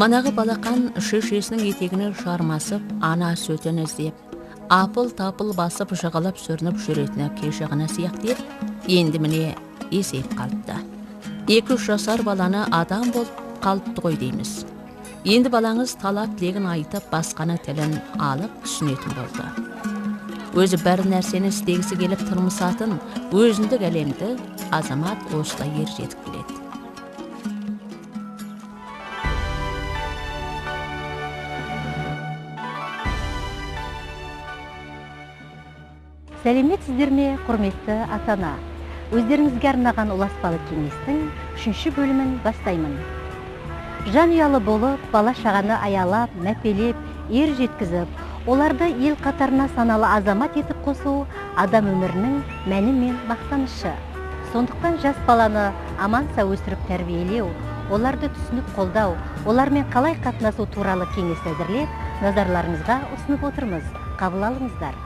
Манағы балақан шешесінің етегіне жармасып, ана сөтін іздеп, апыл-тапыл басып жығылып сүрініп жүретіні кеше ғана сияқты еді, енді міне есейіп қалыпты. 2-3 жасар баланы адам болып қалыпты ғой дейміз. Енді балаңыз талап тілегін айтып, басқаның тілін алып түсінетін болды. Өзі бір нәрсені істегісі келіп тұрмысатын өзіндік әлемді азамат осылай ержетіп келеді. Сәлеметсіздер ме, құрметті ата-ана? Өздеріңізге арнаған ұласпалы кеңестің 3-ші бөлімін бастаймын. Жанұялы болып, бала-шағаны аялап, мәпелеп, ер жеткізіп, оларды ел қатарына саналы азамат етіп қосу адам өмірінің мәні мен мақтанышы. Сондықтан жас баланы аман-сау өсіріп тәрбиелеу, оларды түсініп қолдау, олармен қалай қатынасу туралы кеңес әзірлеп, назарларыңызға ұсынып отырмыз. Қабыл алыңыздар.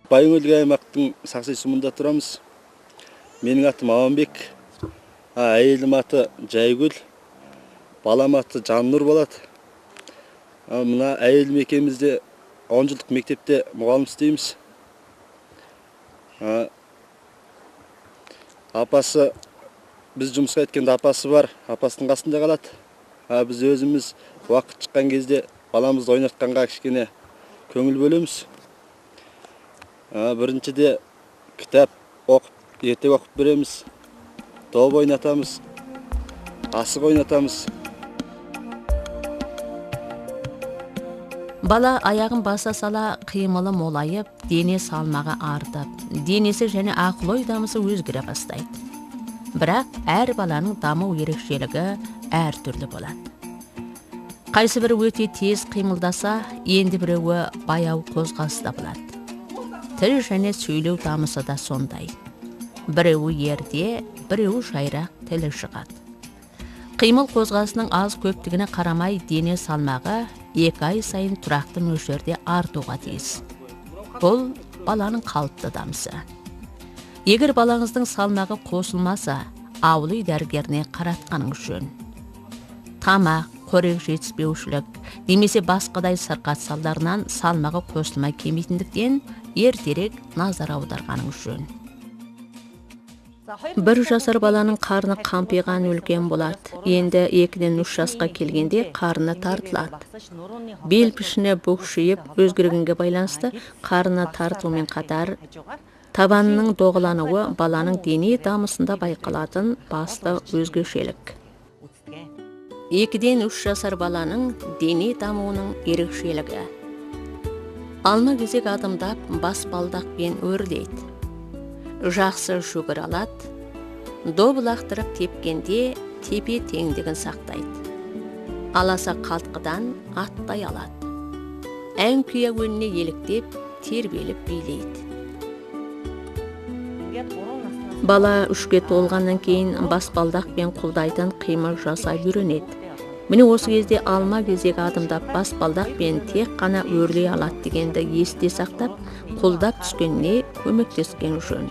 Байөңөлдік аймақтың Сақсай-Сұмында тұрамыз. Менің атым Аманбек, әйелім аты Жайгүл, балам аты Жаннұр болады. Мына әйелім екеумізде 10 жылдық мектепте мұғалім істейміз. Апасы, біз жұмысқа кеткенде апасы бар, апасының қасында қалады. Біз өзіміз уақыт шыққан кезде баламызды ойнатқанға кішкене көңіл бөлеміз. Біріншіде кітап оқып, ертек оқып береміз, доп ойнатамыз, асық ойнатамыз. Бала аяғын баса сала қимылы молайып, дене салмағы артып, денесі және ақыл-ой дамысы өзгере бастайды. Бірақ әр баланың даму ерекшелігі әр түрлі болады. Қайсы бірі өте тез қимылдаса, енді біреуі баяу қозғалыста болады. Тіл және сөйлеу дамысы да сондай. Біреуі ерте, біреуі жайрақ тілі шығады. Қимыл қозғалысының аз көптігіне қарамай дене салмағы 2 ай сайын тұрақты мөлшерде артуға тиіс. Бұл баланың қалыпты дамысы. Егер балаңыздың салмағы қосылмаса, ауыл үй дәрігеріне қаратқаныңыз жөн. Тамақ, қорек жетіспеушілік, немесе басқадай сырқат салдарынан салмағы қосылмай кемейтіндіктен ертерек назар аударғаныңыз жөн. 1 жасар баланың қарны қампиған үлкен болады. Енді 2-ден 3 жасқа келгенде қарны тартылады. Бел пішіні бүкшиіп өзгергенге байланысты қарны тартумен қатар табанының доғылануы баланың дене дамысында байқалатын басты өзгешелік. 2-ден 3 жасар баланың дене дамуының ерекшелігі. Алма-кезек адымдап баспалдақпен өрлейді. Жақсы жүгір алады. Доп лақтырып тепкенде тепе теңдігін сақтайды. Аласа қалтқыдан аттай алады. Ән күй өніне еліктеп, тербеліп билейді. Бала 3-ге толғаннан кейін баспалдақпен құлдайтын қимыл жасай үйренеді. Міне осы кезде алма-кезек адымдап баспалдақпен тек қана өрлей алады дегенді есте сақтап, құлдап түскеніне көмектескен жөн.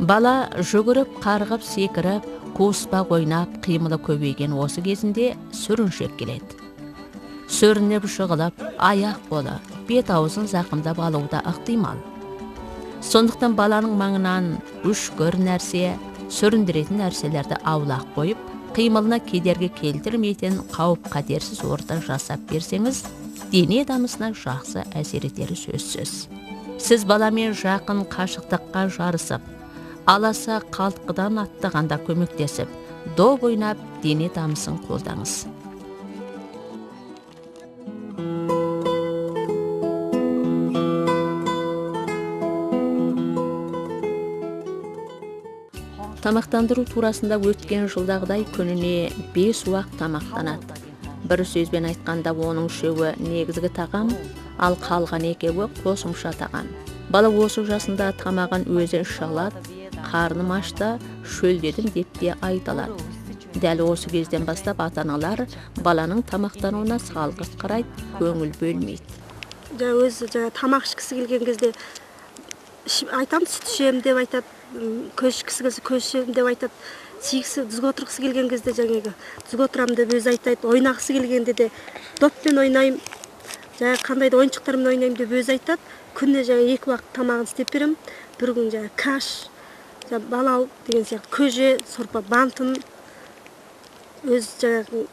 Бала жүгіріп, қарғып, секіріп, қуыспақ ойнап, қимылы көбейген осы кезінде сүріншек келеді. Сүрініп жығылып, аяқ қолы, бет-аузын зақымдап алуы да ықтимал. Сондықтан баланың маңынан үшкір нәрсе, сүріндіретін нәрселерді аулақ қойып, қимылына кедергі келтірмейтін қауіп-қатерсіз орта жасап берсеңіз, дене дамысына жақсы әсер етері сөзсіз. Сіз баламен жақын қашықтыққа жарысып, аласа қалтқыдан аттағанда көмектесіп, доп ойнап, дене дамысын қолдаңыз. Тамақтандыру турасында өткен жылдағыдай күніне 5 уақыт тамақтанады. Бір сөзбен айтқанда оның 3-і негізгі тағам, ал қалған 2-і қосымша тағам. Бала осы жасында тамағын өзі іше алады, қарным ашты, шөлдедім деп те айталады. Дәл осы кезден бастап ата-аналар баланың тамақтануына салғырт қарайды, көңіл бөлмейді. Өзі тамақ ішкісі келген кезде айтам сүт ішемін деп айтады, көз ішкісі келсе көз ішемін деп айтады. Сүйгісі дүзге отырғысы келген кезде жаңағы дүзге отырамын деп өзі айтады. Ойнағысы келгенде де доппен ойнаймын, жаңағы қандай да ойыншықтармен ойнаймын деп өзі айтады. Күнде жаңағы 2 уақыт тамағын істеп беремін. Бір күн жаңағы каш, балау деген сияқты көже, сорпа, бантын өз жаңағы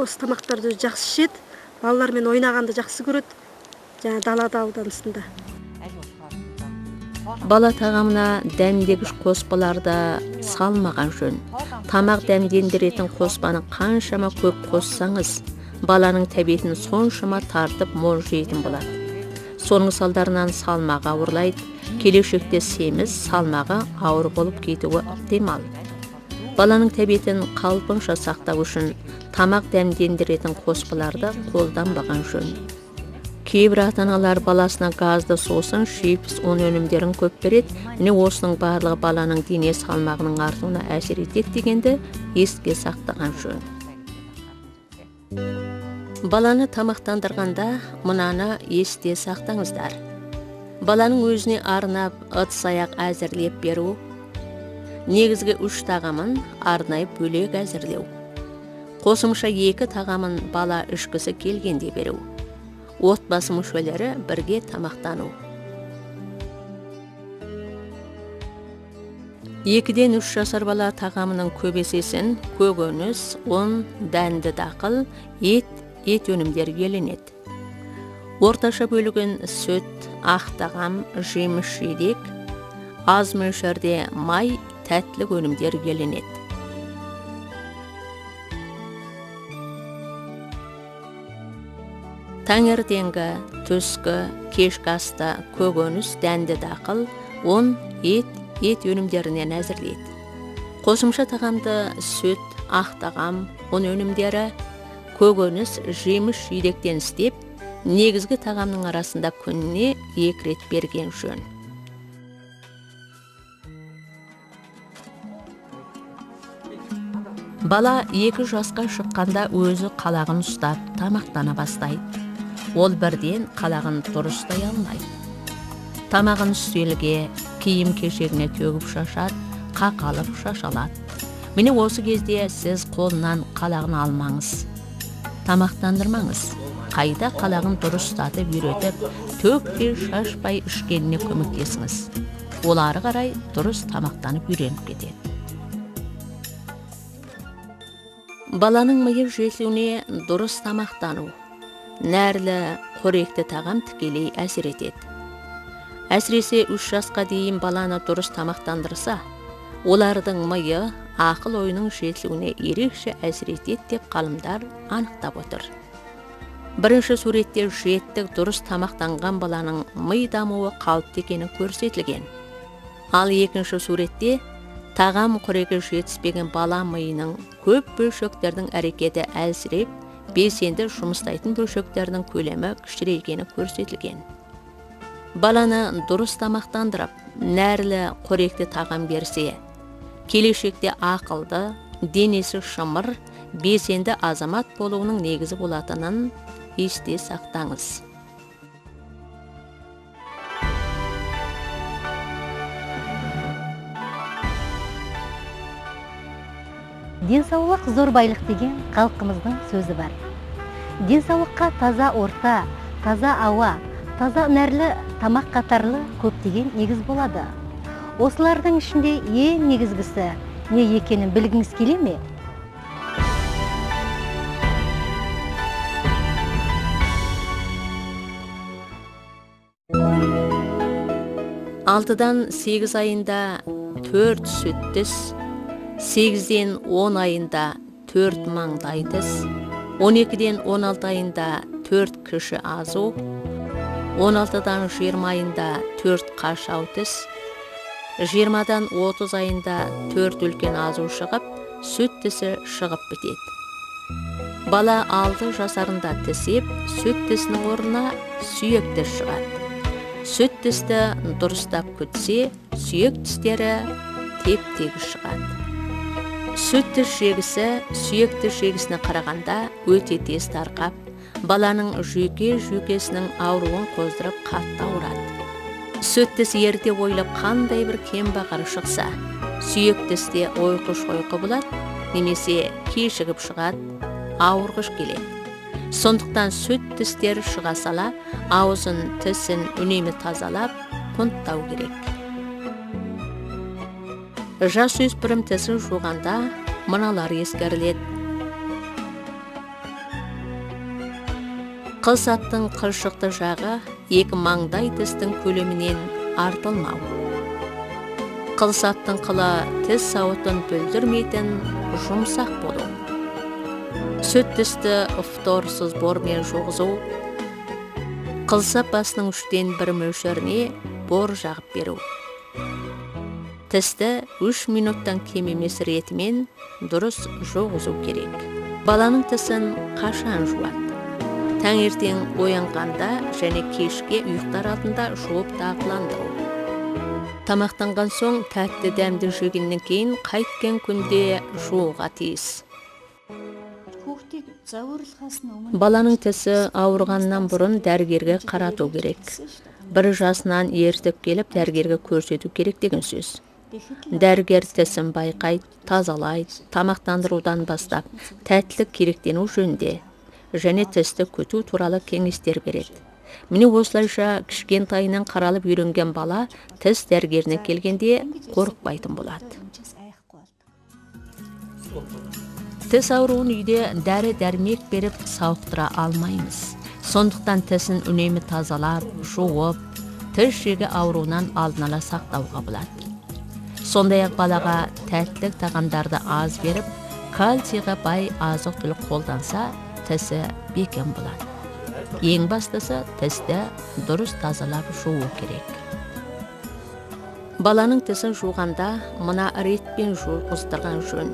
осы тамақтарды жақсы ішеді. Балалармен ойнағанды жақсы көреді. Жаңағы далада ауданысында. Бала тағамына дәмдегіш қоспаларды салмаған жөн. Тамақ дәмдендіретін қоспаны қаншама көп қоссаңыз, баланың тәбетін соншама тартып мол жейтін болады. Соның салдарынан салмағы ауырлайды, келешекте семіз салмағы ауыр болып кетуі ықтимал. Баланың тәбетін қалпынша сақтау үшін тамақ дәмдендіретін қоспаларды қолданбаған жөн. Кейбір ата-аналар баласына газды сосын, чипс, ұн өнімдерін көп береді. Міне осының барлығы баланың дене салмағының артуына әсер етеді дегенді еске сақтаған жөн. Баланы тамақтандырғанда мынаны есте сақтаңыздар. Баланың өзіне арнап ыдыс-аяқ әзірлеп беру, негізгі 3 тағамын арнайы бөлек әзірлеу, қосымша 2 тағамын бала ішкісі келгенде беру, отбасы мүшелері бірге тамақтану. 2-ден 3 жасар бала тағамының көбесесін көкөніс, ұн, дәнді дақыл, ет өнімдері еленеді. Орташа бөлігін сүт, ақ тағам, жеміс-жидек, аз мөлшерде май, тәттілік өнімдері еленеді. Таңертеңгі, түскі, кешкі асты көкөніс, дәнді дақыл, ұн, ет өнімдерінен әзірлейді. Қосымша тағамды сүт, ақ тағам, ұн өнімдері, көкөніс, жеміс-жидектен істеп, негізгі тағамның арасында күніне 2 рет берген жөн. Бала 2 жасқа шыққанда өзі қалағын ұстап, тамақтана бастайды. Ол бірден қалағын дұрыстай алмайды. Тамағын үстелге, киім-кешегіне төгіп шашады, қақалып шашалады. Міне осы кезде сіз қолынан қалағын алмаңыз. Тамақтандырмаңыз. Қайда қалағын дұрыстатып үйретіп, төкпей шашпай ішкеніне көмектесіңіз. Ол ары қарай дұрыс тамақтанып үйреніп кетеді. Баланың миы жетілуіне дұрыс тамақтану, нәрлі, қоректі тағам тікелей әсер етеді. Әсіресе 3 жасқа дейін баланы дұрыс тамақтандырса, олардың миы ақыл ойының жетілуіне ерекше әсер етеді деп ғалымдар анықтап отыр. Бірінші суретте жеттік дұрыс тамақтанған баланың ми дамуы қалыпты екені көрсетілген. Ал екінші суретте тағам қорегі жетіспеген бала миының көп бөлшектердің әрекеті әлсіреп, белсенді жұмыстайтын бөлшектердің көлемі кішірейгені көрсетілген. Баланы дұрыс тамақтандырып, нәрлі қоректі тағам берсе, келешекте ақылды, денесі шымыр, белсенді азамат болуының негізі болатынын есте сақтаңыз. Денсаулық зор байлық деген халқымыздың сөзі бар. Денсаулыққа таза орта, таза ауа, таза нәрлі тамақ қатарлы көптеген негіз болады. Осылардың ішінде ең негізгісі не екенін білгіңіз келе ме? Алтыдан 8 айында 4 сүт тіс, 8-ден 10 айында 4 маңдай тіс, 12-ден 16 айында 4 кіші азу, 16-дан 20 айында 4 қашау тіс, 20-дан 30 айында 4 үлкен азу шығып, сүт тісі шығып бітеді. Бала 6 жасарында тісеп, сүт тісінің орнына сүйек тіс шығады. Сүт тісті дұрыстап күтсе, сүйек тістері теп-тегіс шығады. Сүт тіс жегісі сүйек тіс жегісіне қарағанда өте тез тарқап, баланың жүйкесінің ауруын қоздырып қатты ауырады. Сүт тіс ерте ойлап қандай бір кембағар шықса, сүйек тісте ойқы-шойқы болады, немесе кешігіп шығады, ауырғыш келеді. Сондықтан сүт тістер шыға сала, аузын, тісін үнемі тазалап, қонттау керек. Жасөспірім тісін жуғанда мыналар ескеріледі. Қыз аттың қылшықты жағы екі маңдай тістің көлемінен артылмау. Қыз аттың қылы тіс сауытын бүлдірмейтін жұмсақ болу. Сүт тісті фторсыз бормен жоғызу. Қыз сапасының 3-тен 1 мөлшеріне бор жағып беру. Тісті 3 минуттан кем емес ретімен дұрыс жоғызу керек. Баланың тісін қашан жуады? Таңертең оянғанда және кешке ұйықтар алдында жуып тағыландыру. Тамақтанған соң тәтті дәмді жегеннен кейін қайткен күнде жууға тиіс. Баланың тісі ауырғаннан бұрын дәрігерге қарату керек. 1 жасынан ертіп келіп дәрігерге көрсету керек деген сөз. Дәрігер тісін байқайды, тазалайды, тамақтандырудан бастап тәттілік керектену жөнінде және тісті күту туралы кеңестер береді. Міне осылайша кішкентайынан қаралып үйренген бала тіс дәрігеріне келгенде қорықпайтын болады. Тіс ауруын үйде дәрі-дәрмек беріп сауықтыра алмаймыз. Сондықтан тісін үнемі тазалап, жуып, тіс жегі ауруынан алдын ала сақтауға болады. Сондай-ақ балаға тәттілік тағамдарды аз беріп, кальцийға бай азық-түлік қолданса, тісі бекем болады. Ең бастысы тісті дұрыс тазалап жуу керек. Баланың тісін жуғанда мына ретпен жуғыздырған жөн.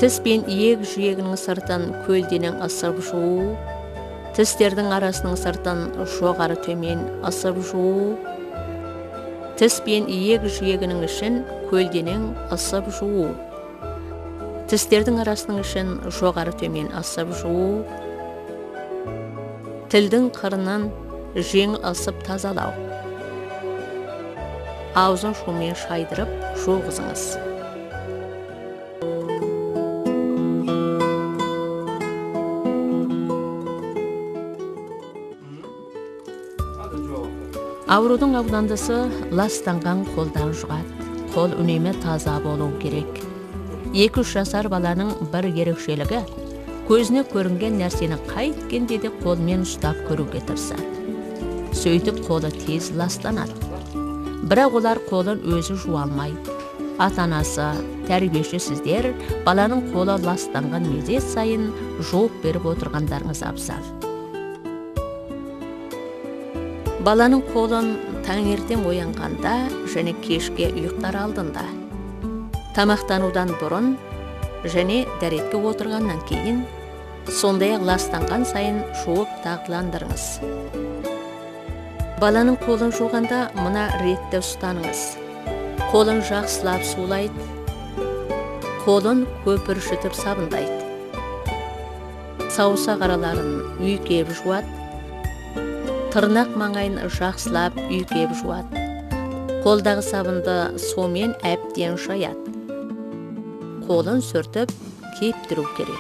Тіс пен иек жиегінің сыртын көлденең ысып жуу, тістердің арасының сыртын жоғары төмен ысып жуу, тіс пен иек жиегінің ішін көлденең ысып жуу, тістердің арасының ішін жоғары төмен ысып жуу, тілдің қырынан жең ысып тазалау. Аузын шумен шайдырып жуғызыңыз. Аурудың аудандысы ластанған қолдан жұғады. Қол үнемі таза болу керек. 2-3 жасар баланың бір ерекшелігі көзіне көрінген нәрсені қайткенде де қолмен ұстап көруге тырысады. Сөйтіп қолы тез ластанады. Бірақ олар қолын өзі жуа алмайды. Ата-анасы, тәрбиеші сіздер баланың қолы ластанған мезет сайын жуып беріп отырғандарыңыз абзал. Баланың қолын таңертең оянғанда және кешке ұйықтар алдында, тамақтанудан бұрын және дәретке отырғаннан кейін, сондай-ақ ластанған сайын жуып тағыландырыңыз. Баланың қолын жуғанда мына ретті ұстаныңыз. Қолын жақсылап сулайды, қолын көпіршітіп сабындайды. Саусақ араларын үйкеп жуады, тырнақ маңайын жақсылап үйкеп жуады. Қолдағы сабынды сумен әбден шаяды. Қолын сүртіп кептіру керек.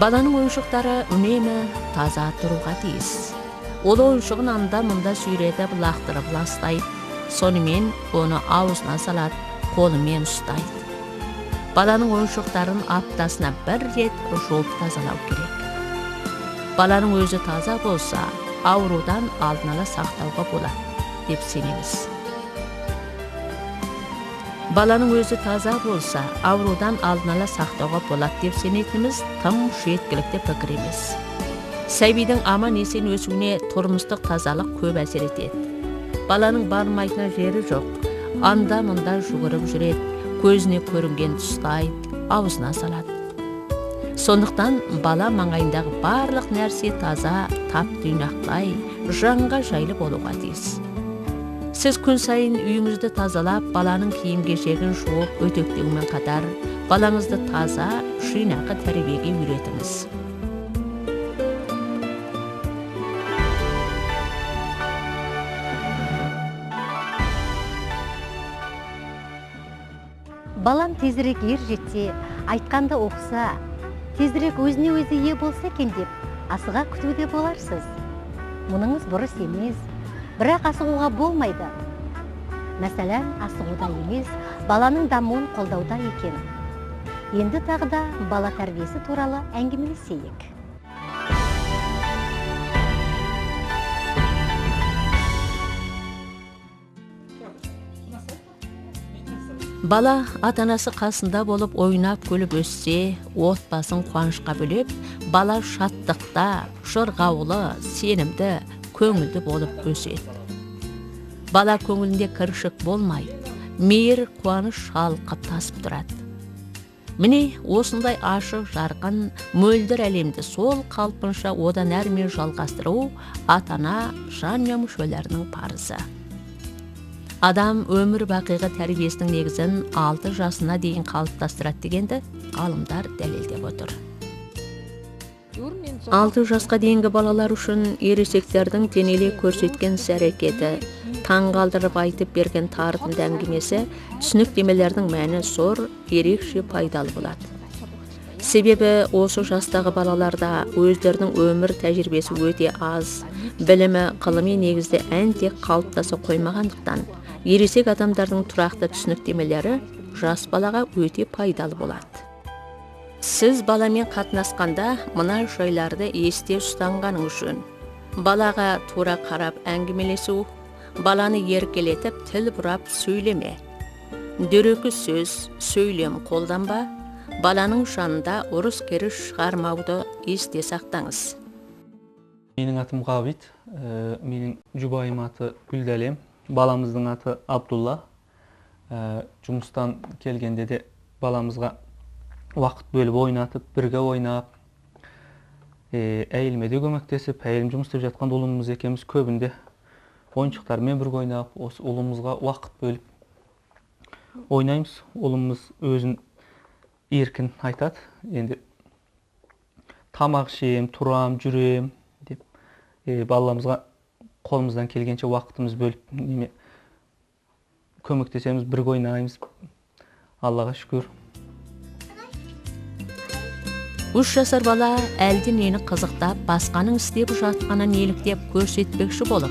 Баланың ойыншықтары үнемі таза тұруға тиіс. Ол ойыншығын анда-мұнда сүйретіп лақтырып ластайды. Сонымен оны аузына салады, қолымен ұстайды. Баланың ойыншықтарын аптасына 1 рет жуып тазалау керек. Баланың өзі таза болса, аурудан алдын ала сақтауға болады деп сенеміз. Баланың өзі таза болса, аурудан алдын ала сақтауға болады деп сенетініміз тым жеткілікті пікір емес. Сәбидің аман-есен өсуіне тұрмыстық тазалық көп әсер етеді. Баланың бармайтын жері жоқ. Анда-мұнда жүгіріп жүреді, көзіне көрінген ұстайды, аузына салады. Сондықтан бала маңайындағы барлық нәрсе таза, тап-тұйнақтай, жанға жайлы болуға тиіс. Сіз күн сайын үйіңізді тазалап, баланың киім-кешегін жуып өтектеумен қатар, балаңызды таза, жинақы тәрбиеге үйретіңіз. Балам тезірек ер жетсе, айтқанды оқса, тезірек өзіне өзі ие болса екен деп, асыға күтуде боларсыз. Мұныңыз бұрыс емес, бірақ асығуға болмайды. Мәселен, асығуда емес, баланың дамуын қолдауда екен. Енді тағы да бала тәрбиесі туралы әңгімелесейік. Бала ата-анасы қасында болып ойнап күліп өссе, отбасын қуанышқа бөлеп, бала шаттықта, шырғаулы, сенімді, көңілді болып өседі. Бала көңілінде кіршік болмайды, мейір қуаныш шалқып тасып тұрады. Міне осындай ашық жарқын мөлдір әлемді сол қалпынша одан әрмен жалғастыру ата-ана жанұя мүшелерінің парызы. Адам өмір бақиғы тәрбиесінің негізін 6 жасына дейін қалыптастырады дегенді ғалымдар дәлелдеп отыр. 6 жасқа дейінгі балалар үшін ересектердің денеле көрсеткен іс-әрекеті, таңғалдырып айтып берген тартымды әңгімесі, түсініктемелердің мәні зор, ерекше пайдалы болады. Себебі осы жастағы балаларда өздерінің өмір тәжірибесі өте аз, білімі ғылыми негізде әнтек қалыптаса қоймағандықтан, ересек адамдардың тұрақты түсініктемелері жас балаға өте пайдалы болады. Сіз баламен қатынасқанда мына жайларды есте ұстанғаның үшін: балаға тура қарап әңгімелесу, баланы еркелетіп тіл бұрап сөйлеме, дөрекі сөз, сөйлем қолданба, баланың жанында ұрыс керіс шығармауды есте сақтаңыз. Менің атым Ғабит, менің жұбайым аты Гүлдәлем, баламыздың аты Абдулла. Жұмыстан келгенде де баламызға уақыт бөліп ойнатып, бірге ойнап, әйеліме де көмектесіп, әйелім жұмыс істеп жатқанда ұлымыз екеуміз көбінде ойыншықтармен бірге ойнап, осы ұлымызға уақыт бөліп ойнаймыз. Ұлымыз өзін еркін айтады. Енді тамақ ішем, тұрам, жүрем деп, баламызға қолымыздан келгенше уақытымыз бөліп көмектесеміз, бірге ойнаймыз. Аллаға шүкір. 3 жасар бала әлде нені қызықтап, басқаның істеп жатқанын еліктеп көрсетпекші болып,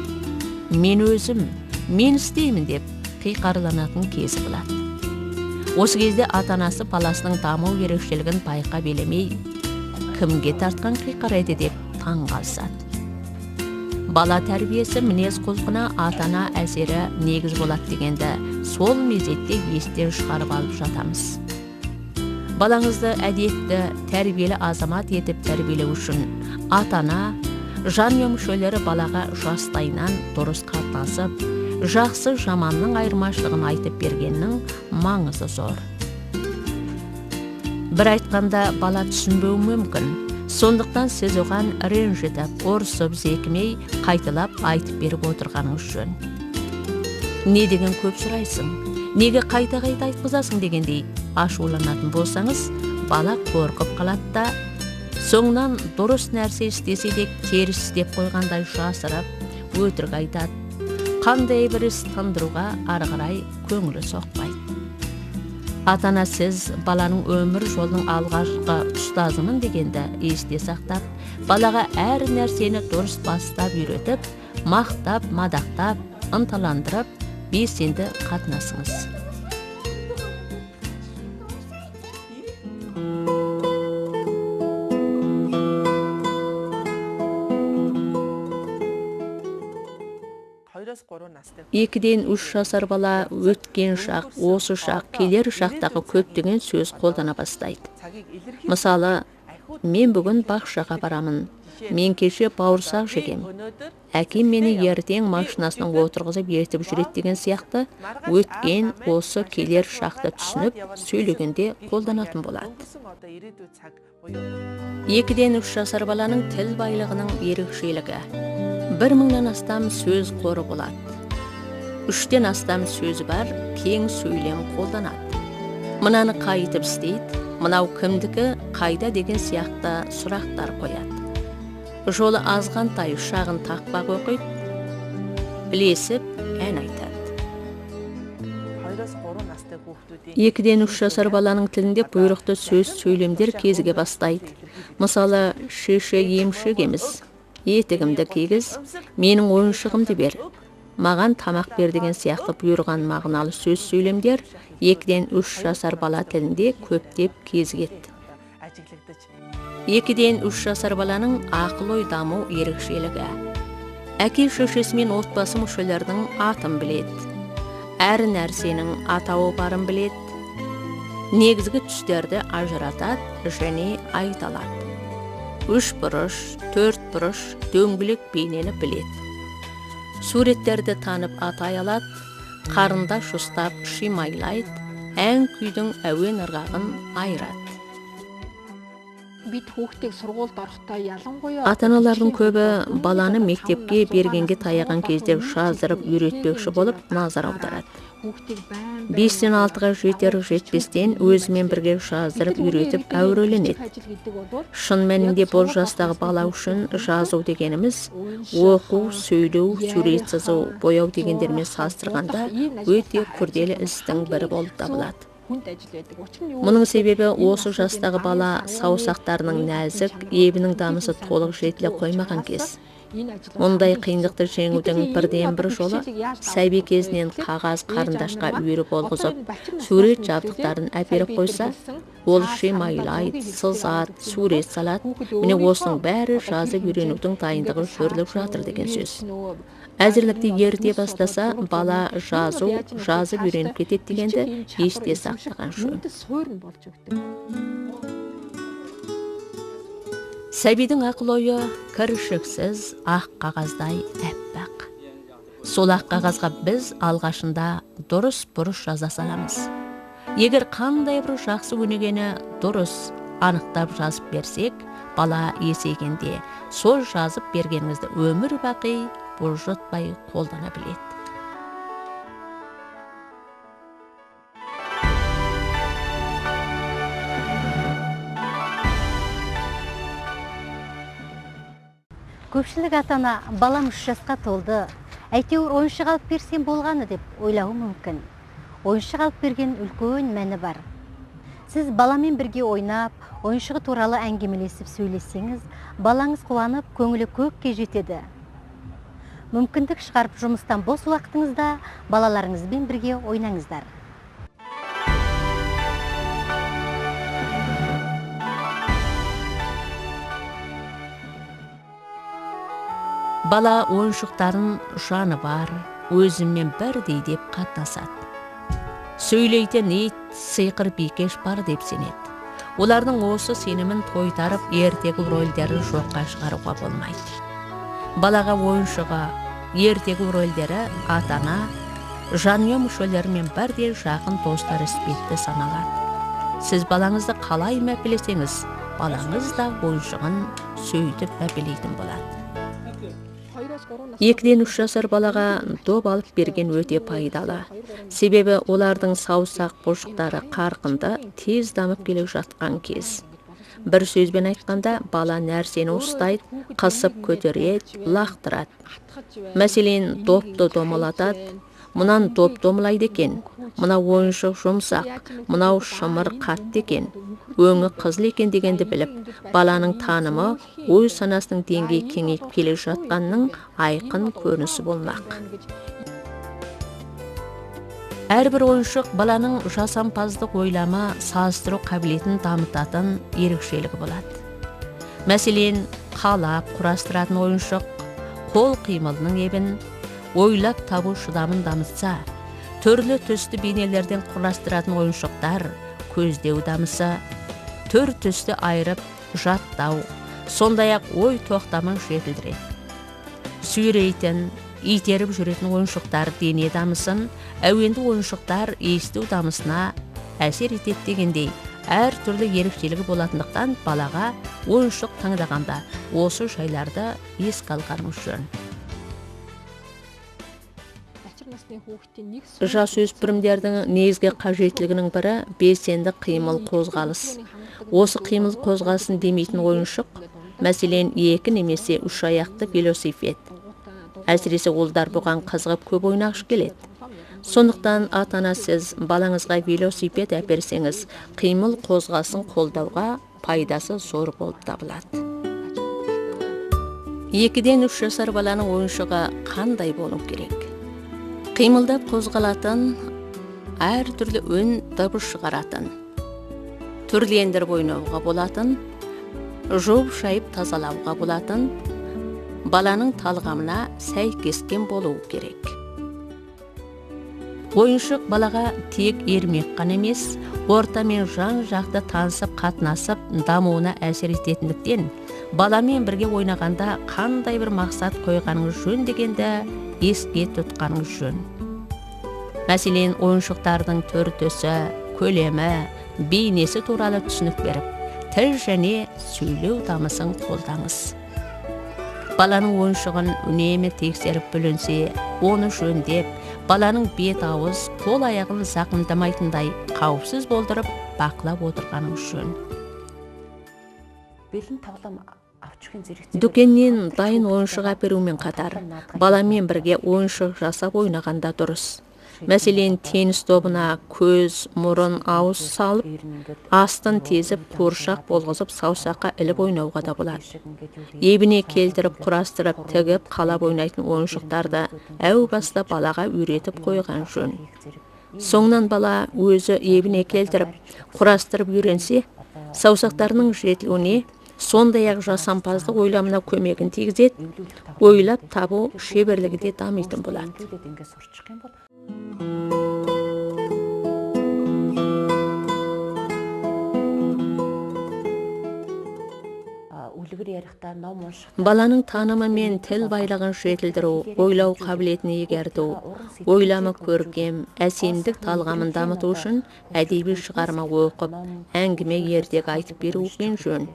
мен өзім, мен істеймін деп қиқарланатын кезі болады. Осы кезде ата-анасы баласының даму ерекшелігін байқап елемей, кімге тартқан қиқарайды деп таңғалысады. Бала тәрбиесі мінез құлқына ата-ана әсері негіз болады дегенді сол мезетте естен шығарып алып жатамыз. Балаңызды әдетті, тәрбиелі азамат етіп тәрбиелеу үшін ата-ана, жанұя мүшелері балаға жастайынан дұрыс қатынасып, жақсы жаманның айырмашылығын айтып бергеннің маңызы зор. Бір айтқанда бала түсінбеуі мүмкін. Сондықтан сіз оған ренжітіп, ұрсып, зекімей, қайталап айтып беріп отырғаныңыз жөн. Не деген көп сұрайсың? Неге қайта-қайта айтқызасың дегендей ашуланатын болсаңыз, бала қорқып қалады да, соңынан дұрыс нәрсе істесе де теріс істеп қойғандай жасырып, өтірік айтады. Қандай бір іс тындыруға ары қарай көңілі соқпайды. Ата-ана сіз баланың өмір жолының алғашқы ұстазымын дегенді есте сақтап, балаға әр нәрсені дұрыс бастап үйретіп, мақтап, мадақтап, ынталандырып, белсенді қатынасыңыз. Екіден 3 жасар бала өткен шақ, осы шақ, келер шақтағы көптеген сөз қолдана бастайды. Мысалы, мен бүгін бақшаға барамын, мен кеше бауырсақ жегем, әкем мені ертең машинасының отырғызып ертіп жүреді деген сияқты өткен осы келер шақты түсініп сөйлегенде қолданатын болады. 2-ден 3 жасар баланың тіл байлығының ерекшелігі: 1000-нан астам сөз қоры болады. 3-тен астам сөзі бар, кең сөйлем қолданады. Мынаны қайтып істейді, мынау кімдікі, қайда деген сияқты сұрақтар қояды. Жолы азғантай шағын тақпақ оқиды, ілесіп ән айтады. 2-3 жасар баланың тілінде бұйрықты сөз сөйлемдер кезіге бастайды. Мысалы, шеше емшік емес, етігімді кигіз, менің ойыншығымды бер, маған тамақ бер деген сияқты бұйырған мағыналы сөз сөйлемдер 2-3 жасар бала тілінде көптеп кезігеді. 2-3 жасар баланың ақыл-ой даму ерекшелігі. Әке шешесі мен отбасы мүшелерінің атын біледі. Әр нәрсенің атауы барын біледі. Негізгі түстерді ажыратады және айталады. 3 бұрыш, 4 бұрыш, дөңгелек бейнені біледі. Суреттерді танып атай алады, қарындаш ұстап шимайлайды, ән күйдің әуен ырғағын айырады. Ата-аналардың көбі баланы мектепке бергенге таяған кезде жаздырып үйретпекші болып назар аударады. 5-6-ға жетер-жетпестен өзімен бірге жаздырып үйретіп әуреленеді. Шын мәнінде бұл жастағы бала үшін жазу дегеніміз оқу, сөйлеу, сурет сызу, бояу дегендермен салыстырғанда өте күрделі істің бірі болып табылады. Мұның себебі осы жастағы бала саусақтарының нәзік, ебінің дамысы толық жетіле қоймаған кез. Мұндай қиындықты жеңудің бірден бір жолы сәби кезінен қағаз қарындашқа үйіріп болғызып, сурет жабдықтарын әперіп қойса, ол шимайлайды, сызады, сурет салады. Міне осының бәрі жазып үйренудің дайындығы жүріліп жатыр деген сөз. Әзірлікті ерте бастаса, бала жазып үйреніп кетеді дегенді есте сақтаған жөн. Сәбидің ақыл-ойы кіршіксіз ақ қағаздай әппақ. Сол ақ қағазға біз алғашында дұрыс бұрыш жаза саламыз. Егер қандай бір жақсы өнегені дұрыс анықтап жазып берсек, бала есейгенде сол жазып бергеніңізді өмір бақи бұлжытпай қолдана біледі. Көпшілік ата-ана балам 3 жасқа толды, әйтеуір ойыншық алып берсем болғаны деп ойлауы мүмкін. Ойыншық алып берген үлкен мәні бар. Сіз баламен бірге ойнап, ойыншығы туралы әңгімелесіп сөйлесеңіз, балаңыз қуанып, көңілі көкке жетеді. Мүмкіндік шығарып жұмыстан бос уақытыңызда балаларыңызбен бірге ойнаңыздар. Бала ойыншықтарын жаны бар, өзімен бірдей деп қатынасады. Сөйлейтін ит, сиқыр бикеш бар деп сенеді. Олардың осы сенімін тойтарып, ертегі рөлдерін жоққа шығаруға болмайды. Балаға ойыншығы, ертегі рөлдері ата-ана, жанұя мүшелерімен бірдей жақын достар іспетті саналады. Сіз балаңызды қалай мәпелесеңіз, балаңыз да ойыншығын сөйтіп мәпелейтін болады. 2-3 жасар балаға доп алып берген өте пайдалы. Себебі олардың саусақ бұлшықтары қарқынды, тез дамып келе жатқан кез. Бір сөзбен айтқанда, бала нәрсені ұстайды, қысып көтереді, лақтырады. Мәселен, допты домалатады. Мұнан доп домалайды екен, мұна ойыншық жұмсақ, мұнау шымыр қатты екен, өңі қызыл екен дегенді біліп, баланың танымы ой санасының деңгейі кеңейіп келе жатқанның айқын көрінісі болмақ. Әрбір ойыншық баланың жасампаздық ойлама, салыстыру қабілетін дамытатын ерекшелігі болады. Мәселен, қалап құрастыратын ойыншық қол қимылының ебін, ойлап табу шыдамын дамытса, түрлі түсті бейнелерден құрастыратын ойыншықтар көздеу дамыса, түр түсті айырып жаттау, сондай-ақ ой тоқтамын жетілдіреді. Сүйрейтін, итеріп жүретін ойыншықтар дене дамысын, әуенді ойыншықтар есту дамысына әсер етеді дегендей, әр түрлі ерекшелігі болатындықтан балаға ойыншық таңдағанда осы жайларды еске алғанымыз жөн. Жасөспірімдердің негізгі қажеттілігінің бірі белсенді қимыл қозғалыс. Осы қимыл қозғалысын демейтін ойыншық, мәселен 2 немесе 3 аяқты велосипед. Әсіресе олдар бұған қызығып көп ойнағыш келеді. Сондықтан ата-ана сіз балаңызға велосипед әперсеңіз, қимыл қозғалысын қолдауға пайдасы зор болып табылады. 2-3 жасар баланың ойыншығы қандай болу керек? Қимылдап қозғалатын, әр түрлі үн дыбыс шығаратын, түрлендіріп ойнауға болатын, жуып шайып тазалауға болатын, баланың талғамына сәйкескен болуы керек. Ойыншық балаға тек ермек қана емес, ортамен жан жақты танысып қатынасып дамуына әсер ететіндіктен, баламен бірге ойнағанда қандай бір мақсат қойғаныңыз жөн дегенді еске тұтқаныңыз жөн. Мәселен, ойыншықтардың түр-түсі, көлемі, бейнесі туралы түсінік беріп, тіл және сөйлеу дамысын қолдаңыз. Баланың ойыншығын үнемі тексеріп білінсе, оны жөндеп, баланың бет ауыз, қол аяғын зақымдамайтындай қауіпсіз болдырып, бақылап отырғаныңыз жөн. Дүкеннен дайын ойыншық әперумен қатар, баламен бірге ойыншық жасап ойнағанда дұрыс. Мәселен, теннис добына көз, мұрын, ауыз салып, астын тезіп, қуыршақ болғызып, саусаққа іліп ойнауға да болады. Ебіне келтіріп, құрастырып, тігіп, қалап ойнайтын ойыншықтарды әу баста балаға үйретіп қойған жөн. Соңынан бала өзі ебіне келтіріп, құрастырып үйренсе, саусақтарының жетілуіне, сондай-ақ жасампаздық ойламына көмегін тигізеді, ойлап табу шеберлігі де дамитын болады. Баланың танымы мен тіл байлығын жетілдіру, ойлау қабілетін егерту, ойлама көркем, әсемдік талғамын дамыту үшін әдеби шығарма оқып, әңгіме ертегі айтып беру жөн.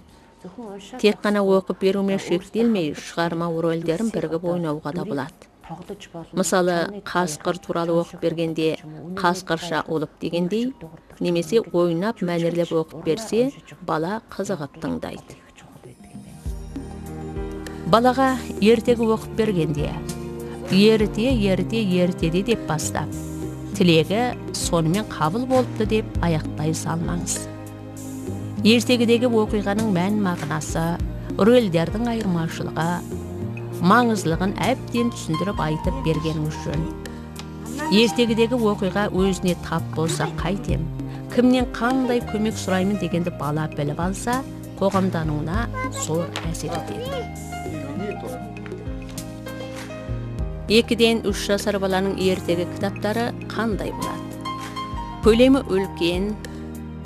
Тек қана оқып берумен шектелмей, шығарма рөлдерін бірігіп ойнауға да болады. Мысалы, қасқыр туралы оқып бергенде қасқырша олып дегендей, немесе ойнап мәнерлеп оқып берсе, бала қызығып тыңдайды. Балаға ертегі оқып бергенде, ертеде деп бастап, тілегі сонымен қабыл болыпты деп аяқтай салмаңыз. Ертегідегі оқиғаның мән мағынасы, рөлдердің айырмашылығы, маңыздылығын әбден түсіндіріп айтып бергеніңіз жөн. Ертегідегі оқиға өзіне тап болса қайтем, кімнен қандай көмек сұраймын дегенді бала біліп алса, қоғамдануына зор әсер етеді. 2-3 жасар баланың ертегі кітаптары қандай болады? Көлемі үлкен,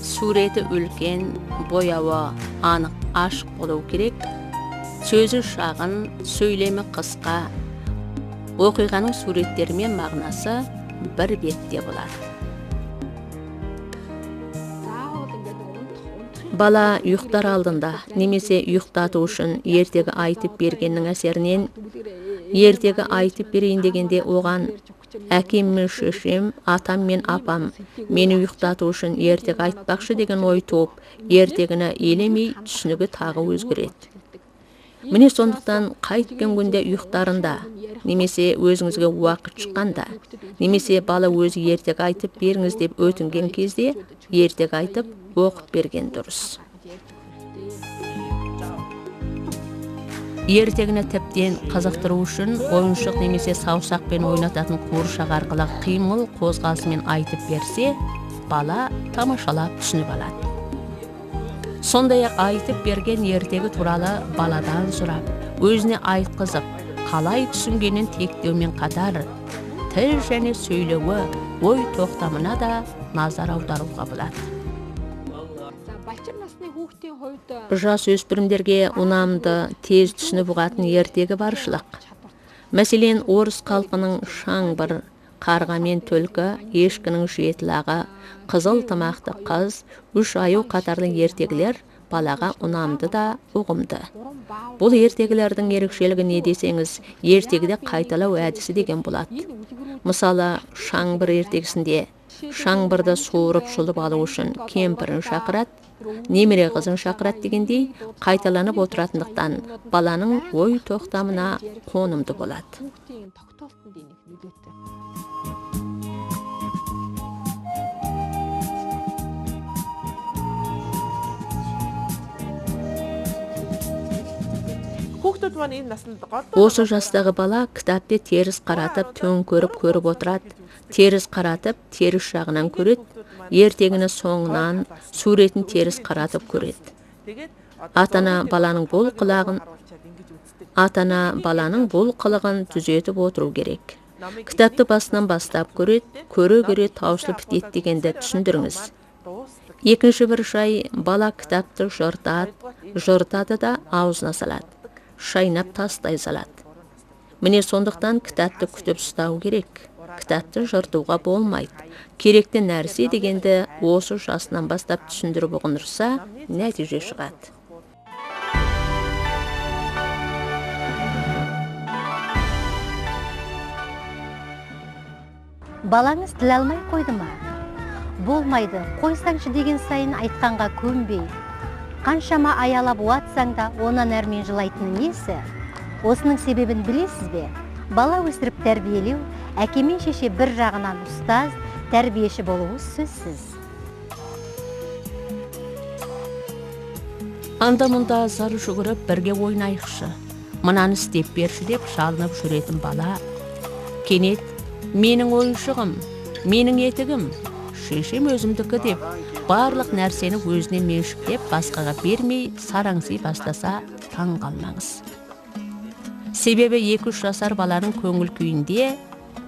суреті үлкен, бояуы анық, ашық болу керек, сөзі шағын, сөйлемі қысқа, оқиғаның суреттері мен мағынасы бір бетте болады. Бала ұйықтар алдында, немесе ұйықтату үшін ертегі айтып бергеннің әсерінен, ертегі айтып берейін дегенде оған әкем мен шешем, атам мен апам мені ұйықтату үшін ертегі айтпақшы деген ой туып, ертегіні елемей түсінігі тағы өзгереді. Міне сондықтан қайткен күнде ұйықтарында, немесе өзіңізге уақыт шыққанда, немесе бала өзі ертегі айтып беріңіз деп өтінген кезде ертегі айтып оқып берген дұрыс. Ертегіні тіптен қызықтыру үшін ойыншық немесе саусақпен ойнататын қуыршақ арқылы қимыл қозғалысымен айтып берсе, бала тамашалап түсініп алады. Сондай-ақ айтып берген ертегі туралы баладан сұрап, өзіне айтқызып, қалай түсінгенін тектеумен қатар, тіл және сөйлеуі, ой тоқтамына да назар аударуға болады. Жас өспірімдерге ұнамды, тез түсініп ұғатын ертегі баршылық. Мәселен, орыс халқының шаңбыр, қарға мен түлкі, ешкінің жетілағы, қызыл тымақты қыз, 3 аю қатарлы ертегілер балаға ұнамды да ұғымды. Бұл ертегілердің ерекшелігі не десеңіз, ертегіде қайталау әдісі деген болады. Мысалы, шаңбыр ертегісінде шаңбырды суырып шұлып алу үшін кемпірін шақырады, немере қызын шақырады дегендей қайталанып отыратындықтан баланың ой тоқтамына қонымды болады. Осы жастағы бала кітапты теріс қаратып, төңкеріп көріп отырады. Теріс қаратып, теріс жағынан көреді. Ертеңіне соңынан суретін теріс қаратып көреді. Атана баланың бұл қылығын түзетіп отыру керек. Кітапты басынан бастап көреді, көре таусылып кетеді дегенді түсіндіріңіз. Екінші бір жай, бала кітапты жыртады да аузына салады. Шайнап тастай салады. Міне сондықтан кітапты күтіп ұстау керек. Кітапты жыртуға болмайды. Керекті нәрсе дегенді осы жасынан бастап түсіндіріп ұғындырса, нәтиже шығады. Балаңыз тіл алмай қойды ма? Болмайды, қойсаңшы деген сайын айтқанға көнбей. Қаншама аялап уатсаң да, онан әрмен жылайтыны несі? Осының себебін білесіз бе? Бала өсіріп тәрбиелеу, әке мен шеше бір жағынан ұстаз, тәрбиеші болуы сөзсіз. Анда-мұнда зары жүгіріп бірге ойнайықшы. Мынаны істеп берші деп жалынып жүретін бала. Кенет, менің ойыншығым, менің етігім, шешем өзімдікі деп, барлық нәрсені өзіне меншіктеп, басқаға бермей, сараңси бастаса, таң қалмаңыз. Себебі 2-3 жасар баланың көңіл күйінде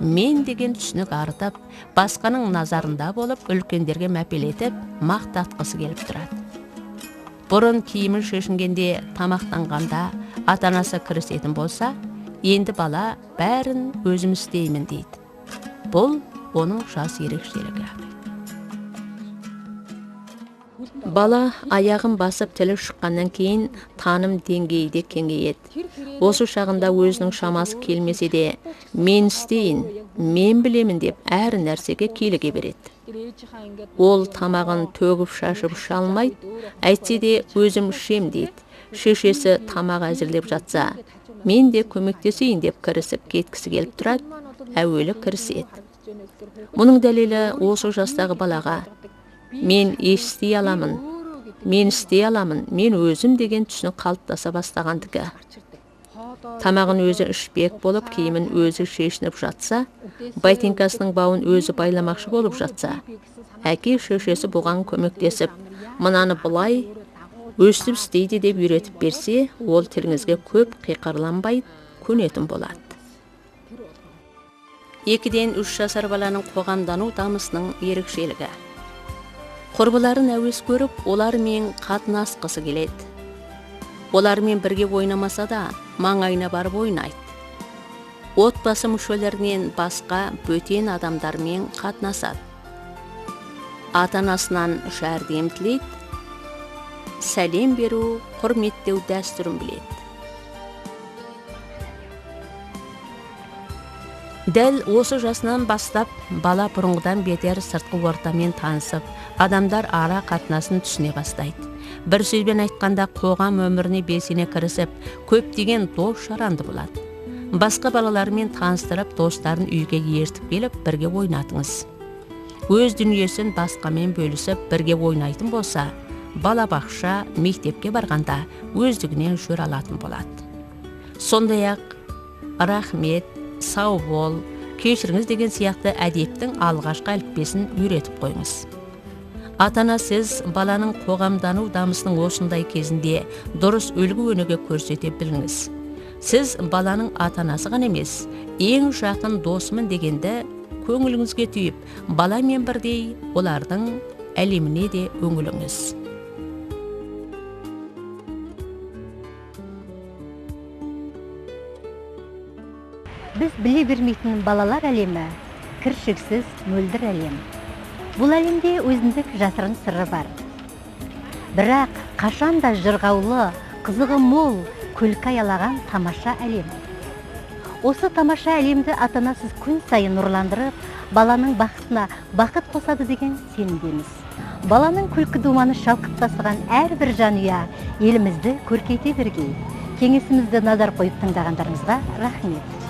мен деген түсінік артып, басқаның назарында болып, үлкендерге мәпелетіп, мақтатқысы келіп тұрады. Бұрын киімін шешінгенде, тамақтанғанда ата-анасы кірісетін болса, енді бала бәрін өзім істеймін дейді. Бұл оның жас ерекшелігі. Бала аяғын басып тілі шыққаннан кейін таным деңгейі де кеңейеді. Осы шағында өзінің шамасы келмесе де, мен істейін, мен білемін деп әр нәрсеге киліге береді. Ол тамағын төгіп шашып шалмайды, әйтсе де өзім ішем дейді. Шешесі тамақ әзірлеп жатса, мен де көмектесейін деп кірісіп кеткісі келіп тұрады, әуелі кіріседі. Мұның дәлелі осы жастағы балаға мен істей аламын, мен өзім деген түсінік қалыптаса бастағандығы. Тамағын өзі ішпек болып, киімін өзі шешініп жатса, байтинкасының бауын өзі байламақшы болып жатса, әке шешесі бұған көмектесіп, мынаны бұлай өстіп істейді деп үйретіп берсе, ол тіліңізге көп қиқарланбай көнетін болады. 2-3 жасар баланың қоғамдану дамысының ерекшелігі. Құрбыларын әуес көріп, олармен қатынасқысы келеді. Олармен бірге ойнамаса да, маңайына барып ойнайды. Отбасы мүшелерінен басқа бөтен адамдармен қатынасады. Ата-анасынан жәрдем тілейді, сәлем беру, құрметтеу дәстүрін біледі. Дәл осы жасынан бастап, бала бұрынғыдан бетер сыртқы ортамен танысып, адамдар ара қатынасын түсіне бастайды. Бір сөзбен айтқанда қоғам өміріне белсене кірісіп, көптеген дос жаранды болады. Басқа балалармен таныстырып, достарын үйге ертіп келіп, бірге ойнатыңыз. Өз дүниесін басқамен бөлісіп, бірге ойнайтын болса, балабақша, мектепке барғанда өздігінен жүр алатын болады. Сондай-ақ, рахмет, сау бол, кешіріңіз деген сияқты әдептің алғашқы әліппесін үйретіп қойыңыз. Ата-ана сіз баланың қоғамдану дамысының осындай кезінде дұрыс үлгі-өнеге көрсете біліңіз. Сіз баланың ата-анасы ғана емес, ең жақын досымын дегенді көңіліңізге түйіп, баламен бірдей олардың әлеміне де өңіліңіз. Біз біле бермейтін балалар әлемі кіршіксіз мөлдір әлем. Бұл әлемде өзіндік жасырын сыры бар. Бірақ қашанда жырғаулы, қызығы мол, күлкі аялаған тамаша әлем. Осы тамаша әлемді ата-анасыз күн сайын нұрландырып, баланың бақытына бақыт қосады деген сенімдеміз. Баланың күлкі думаны шалқып тасыған әрбір жанұя елімізді көркейте берген. Кеңесімізді назар қойып тыңдағандарыңызға рахмет.